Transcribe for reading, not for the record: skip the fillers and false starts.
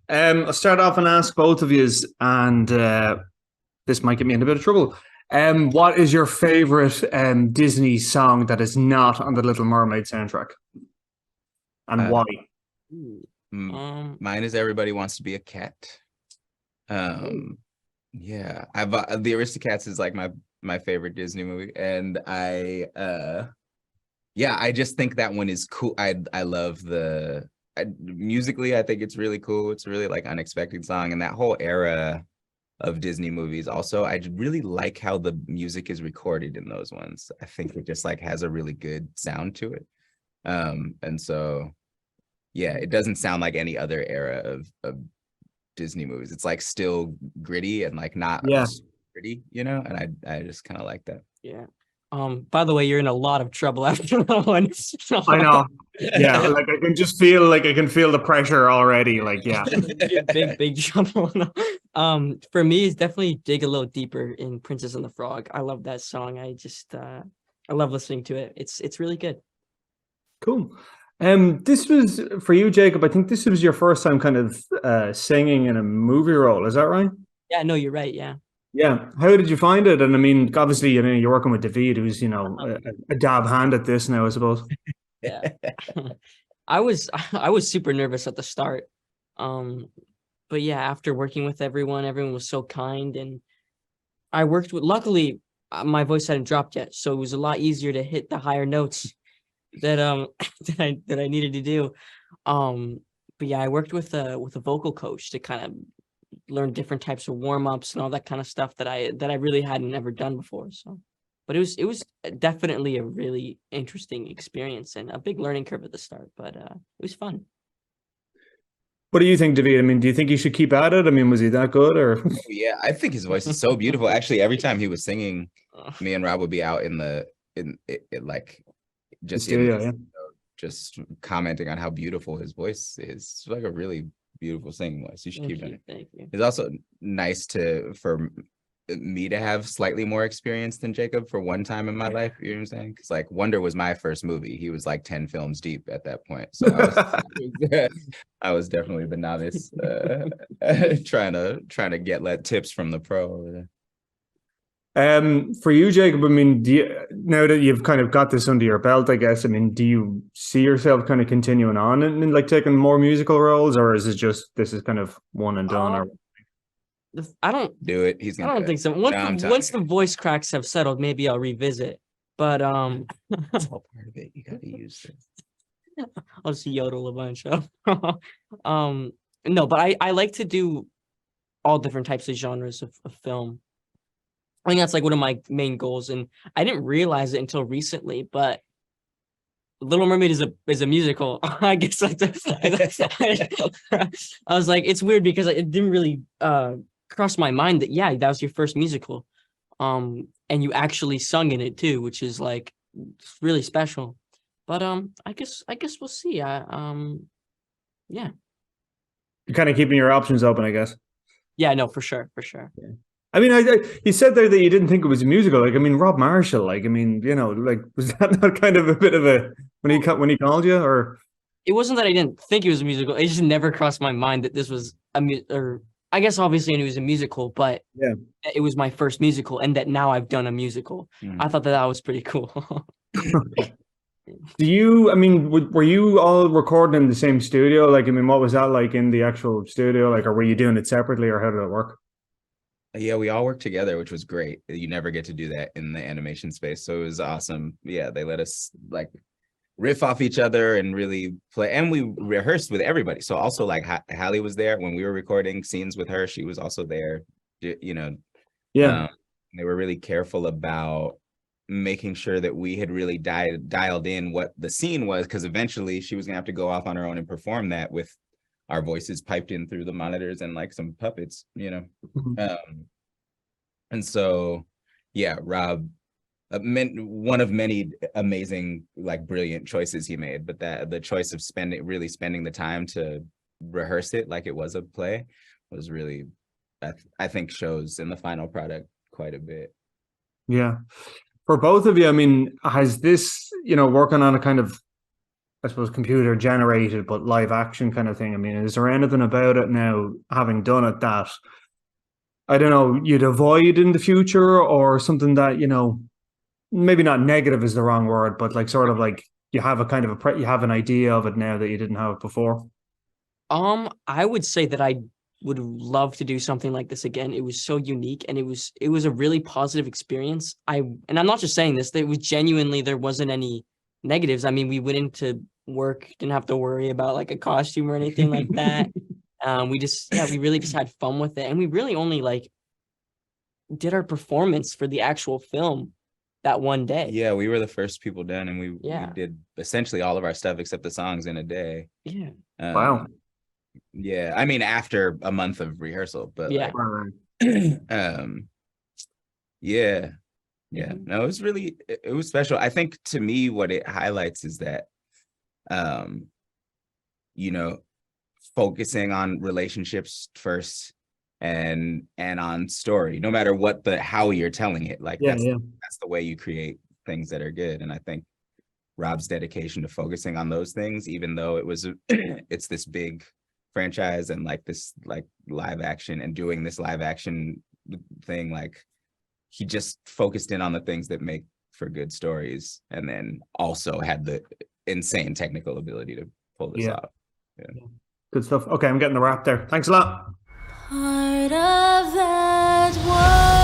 I'll start off and ask both of yous, and this might get me in a bit of trouble. What is your favorite Disney song that is not on the Little Mermaid soundtrack, and Uh, why? Ooh. m- Um, Mine is Everybody Wants to Be a Cat. Ooh. Um, yeah, I've the Aristocats is like my favorite Disney movie, and I just think that one is cool. I love musically, I think it's really cool. It's a really like unexpected song, and that whole era of Disney movies. Also, really like how the music is recorded in those ones. I think it just like has a really good sound to it. And so yeah, it doesn't sound like any other era of Disney movies. It's like still gritty and like not Yeah, gritty, you know, and I just kind of like that. yeah. By the way, you're in a lot of trouble after that one. I know. Yeah, like I can just feel like I can feel the pressure already. Like, yeah, Big trouble. For me, it's definitely dig a little deeper in Princess and the Frog. I love that song. I love listening to it. It's really good. cool. This was for you, Jacob. I think this was your first time kind of singing in a movie role. Is that right? Yeah, no, you're right. Yeah. Yeah. How did you find it? And I mean, obviously, you're working with David, who's, a dab hand at this now, I suppose. Yeah. I was super nervous at the start. Um, but yeah, after working with everyone was so kind, and I worked with, luckily, my voice hadn't dropped yet, so it was a lot easier to hit the higher notes that that I needed to do. Um, but yeah, I worked with a vocal coach to kind of learn different types of warm-ups and all that kind of stuff that I really hadn't ever done before. So, but it was definitely a really interesting experience and a big learning curve at the start, but it was fun. What do you think, David? I mean, do you think he should keep at it? I mean, was he that good or? Oh, yeah, I think his voice is so beautiful. Actually, every time he was singing, Uh, me and Rob would be out in it like The just in studio, yeah. just commenting on how beautiful his voice is. It's like a really beautiful singing voice. You should keep doing it. thank you. It's also nice for me to have slightly more experience than Jacob for one time in my life. You know what I'm saying? Because like Wonder was my first movie. He was like 10 films deep at that point. So I was definitely the novice trying to get tips from the pro over there. For you, Jacob, I mean, now that you've kind of got this under your belt, I guess, I mean, do you see yourself kind of continuing on and like taking more musical roles, or is it just this is kind of one and done? Or Um, I don't Do it. He's I gonna don't do think it. so. No, I'm Once the telling you. voice cracks have settled, maybe I'll revisit. But That's all part of it. You gotta use it. I'll just yodel a bunch. um, no, but I like to do all different types of genres of film. I think that's like one of my main goals, and I didn't realize it until recently. But Little Mermaid is a musical. I guess I was like, it's weird because it didn't really cross my mind that yeah, that was your first musical, and you actually sung in it too, which is like really special. But I guess we'll see. Yeah, you're kind of keeping your options open, I guess. yeah, no, for sure, for sure. I mean, you said there that you didn't think it was a musical. Like, I mean, Rob Marshall. Like, I mean, like, was that not kind of a bit of a when he called you, or It wasn't that I didn't think it was a musical. It just never crossed my mind that this was or I guess obviously I knew it was a musical, but yeah? it was my first musical, and that now I've done a musical. I thought that was pretty cool. Do you? I mean, were you all recording in the same studio? Like, I mean, what was that like in the actual studio? Like, or were you doing it separately, or how did it work? Yeah, we all worked together, which was great. You never get to do that in the animation space. So it was awesome. Yeah, they let us like riff off each other and really play. And we rehearsed with everybody. So also like Hallie was there when we were recording scenes with her. She was also there, you know. Yeah, Um, they were really careful about making sure that we had really dialed in what the scene was, because eventually she was gonna have to go off on her own and perform that with our voices piped in through the monitors and like some puppets, you know. Mhm. And so yeah, Rob meant one of many amazing, like brilliant choices he made, but that the choice of spending the time to rehearse it like it was a play was really, I think shows in the final product quite a bit. Yeah. For both of you, I mean, has this, working on a kind of I suppose, computer generated but live action kind of thing. I mean, is there anything about it now, having done it, that I don't know, you'd avoid in the future, or something that, maybe not negative is the wrong word, but like sort of like you have a kind of you have an idea of it now that you didn't have it before? I would say that I would love to do something like this again. It was so unique, and it was a really positive experience. And I'm not just saying this, it was genuinely, there wasn't any negatives. I mean, we went into work, didn't have to worry about like a costume or anything like that. We really just had fun with it. And we really only like did our performance for the actual film that one day. Yeah, we were the first people done, and we Yeah. did essentially all of our stuff except the songs in a day. Yeah. Wow. Yeah, I mean, after a month of rehearsal, but Yeah. yeah. Mhm. No, it was special. I think to me, what it highlights is that, you know, focusing on relationships first and on story, no matter how you're telling it, like Yeah, that's the way you create things that are good. And I think Rob's dedication to focusing on those things, even though it's this big franchise and like this like live action, and doing this live action thing, like he just focused in on the things that make for good stories, and then also had the insane technical ability to pull this off. Yeah. Good stuff. Okay, I'm getting the wrap there. Thanks a lot. Part of that world.